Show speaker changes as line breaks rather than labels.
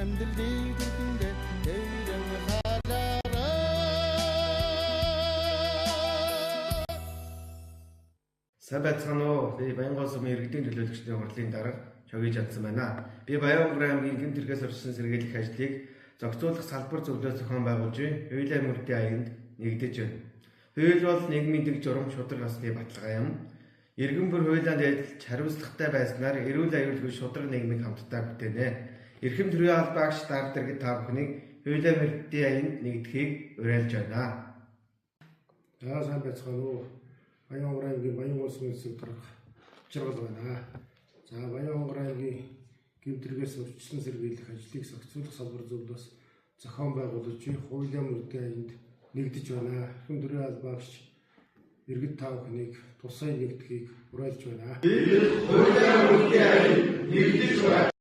амьдралыг түрхэндээ тэрэн халаараа.
Сайн байцгаана уу? Би Баянгол сумын иргэдийн төлөөлөгчдийн хурлын дарга Чоги Жандсан байна. Би Баянгол аймгийн гэмт хэрэгээс орчсон сэргийлэх ажлыг зохицуулах салбар зөвлөлт зохион байгуулж, хуулийн мөрдийн аянд нэгдэж байна. Хууль бол нийгмийн дэг журам шударга насны баталгаа юм. Иргэн бүр хуулианд адилж хариуцлагатай байснаар эрүүл аюулгүй шударга нийгмийг хамтдаа бүтээнэ. Эрхэм төрийн албаагч дар дэргэд та бүхнийг хуулийн мөрдийн аянд нэгдэхийг уриалж байна.
За сайн байцгаана уу? Баянгол аймгийн Баянгол сумын засаг дарга Жаргал байна. За Баянгол аймгийн гэмт хэрэгээс урьдчилан сэргийлэх ажлыг зохицуулах салбар зөвлөлөөс зохион байгуулж, хуулийн мөрдийн аянд нэгдэж байна. Эрхэм төрийн албаагч иргэд та бүхнийг тусгай нэгдэхийг уриалж байна.
Хуулийн мөрдийн аянд нэгдэж байна.